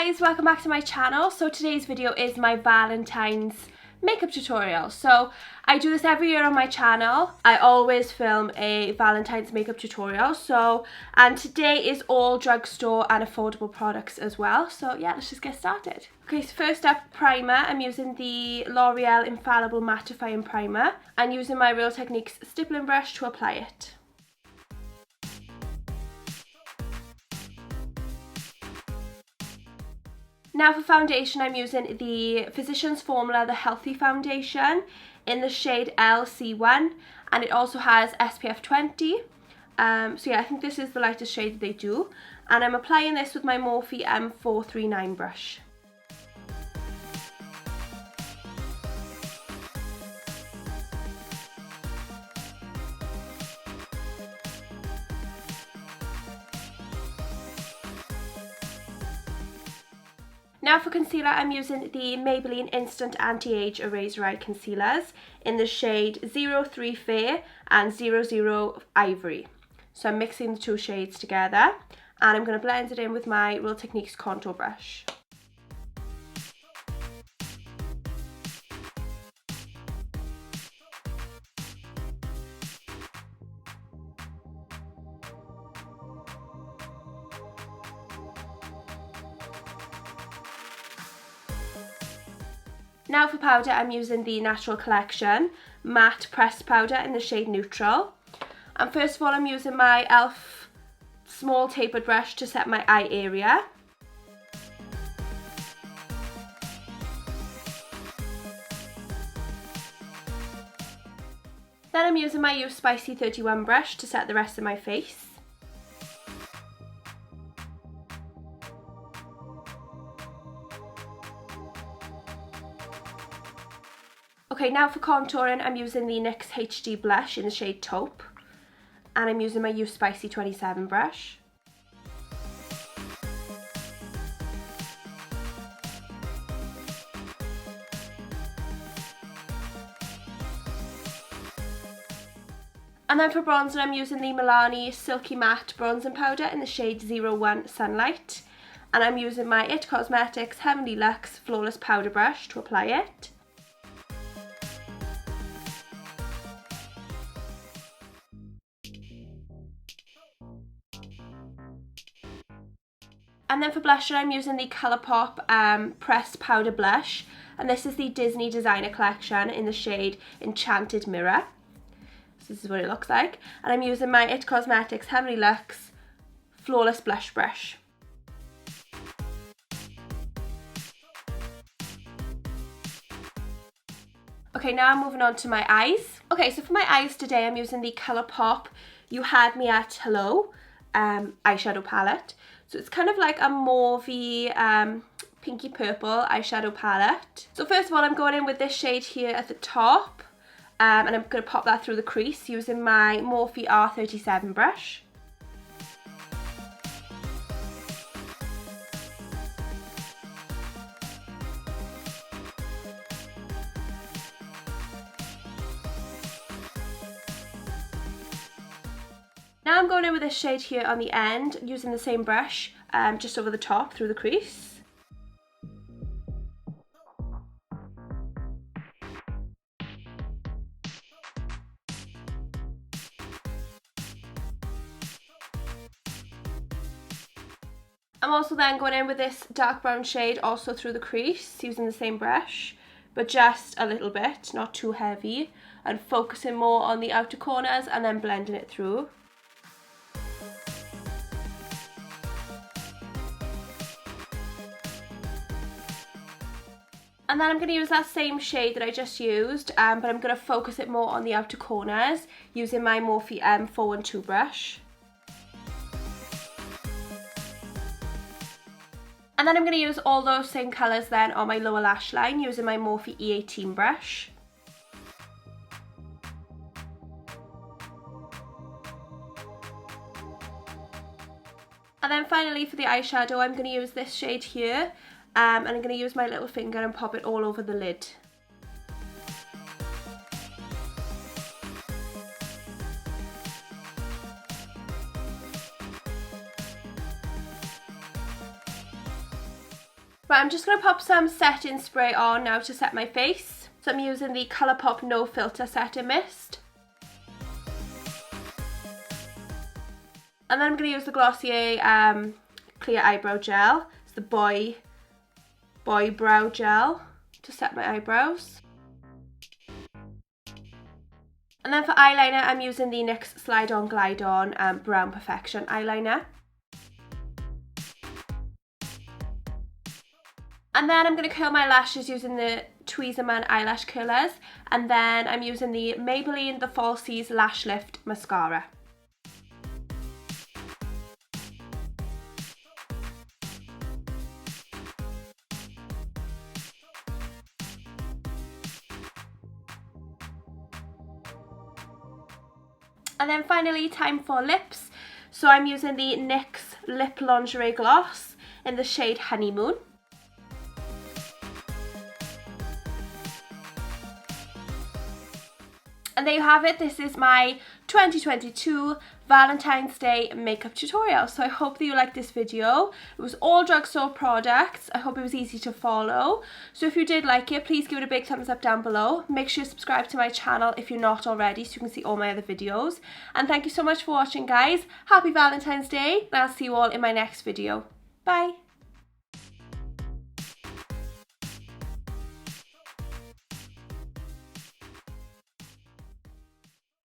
guys, welcome back to my channel. So today's video is my Valentine's makeup tutorial. So I do this every year on my channel. I always film a Valentine's makeup tutorial. And today is all drugstore and affordable products as well. So yeah, let's just get started. Okay, so first up, primer. I'm using the L'Oreal Infallible Mattifying Primer and using my Real Techniques stippling brush to apply it. Now for foundation, I'm using the Physicians Formula, the Healthy Foundation in the shade LC1, and it also has SPF 20. So yeah, I think this is the lightest shade that they do. And I'm applying this with my Morphe M439 brush. Now for concealer, I'm using the Maybelline Instant Anti-Age Eraser Eye Concealers in the shade 03 Fair and 00 Ivory. So I'm mixing the two shades together and I'm going to blend it in with my Real Techniques contour brush. Now for powder, I'm using the Natural Collection Matte Pressed Powder in the shade Neutral. And first of all, I'm using my e.l.f. small tapered brush to set my eye area. Then I'm using my Spicy 31 brush to set the rest of my face. Okay, now for contouring, I'm using the NYX HD Blush in the shade Taupe. And I'm using my Spicy 27 brush. And then for bronzer, I'm using the Milani Silky Matte Bronzing Powder in the shade 01 Sunlight. And I'm using my IT Cosmetics Heavenly Luxe Flawless Powder Brush to apply it. And then for blusher, I'm using the Colourpop Pressed Powder Blush. And this is the Disney Designer Collection in the shade Enchanted Mirror. So this is what it looks like. And I'm using my IT Cosmetics Heavenly Luxe Flawless Blush Brush. Okay, now I'm moving on to my eyes. Okay, so for my eyes today, I'm using the Colourpop You Had Me at Hello eyeshadow palette. So it's kind of like a mauvey, pinky purple eyeshadow palette. So first of all, I'm going in with this shade here at the top. And I'm going to pop that through the crease using my Morphe R37 brush. Now I'm going in with this shade here on the end, using the same brush, just over the top through the crease. I'm also then going in with this dark brown shade also through the crease, using the same brush, but just a little bit, not too heavy, and focusing more on the outer corners and then blending it through. And then I'm going to use that same shade that I just used, but I'm going to focus it more on the outer corners using my Morphe M412 brush. And then I'm going to use all those same colours then on my lower lash line using my Morphe E18 brush. And then finally for the eyeshadow, I'm going to use this shade here. And I'm going to use my little finger and pop it all over the lid. Right, I'm just going to pop some setting spray on now to set my face. So I'm using the Colourpop No Filter Setting Mist. And then I'm going to use the Glossier Clear Eyebrow Gel. It's the Boy Brow Gel to set my eyebrows. And then for eyeliner, I'm using the NYX Slide On Glide On Brown Perfection eyeliner. And then I'm going to curl my lashes using the Tweezerman eyelash curlers. And then I'm using the Maybelline The Falsies Lash Lift Mascara. And then finally, time for lips. So I'm using the NYX Lip Lingerie Gloss in the shade Honeymoon. And there you have it. This is my 2022 Valentine's Day makeup tutorial. So I hope that you liked this video. It was all drugstore products. I hope it was easy to follow. So if you did like it, please give it a big thumbs up down below. Make sure you subscribe to my channel if you're not already so you can see all my other videos. And thank you so much for watching, guys. Happy Valentine's Day, and I'll see you all in my next video. Bye.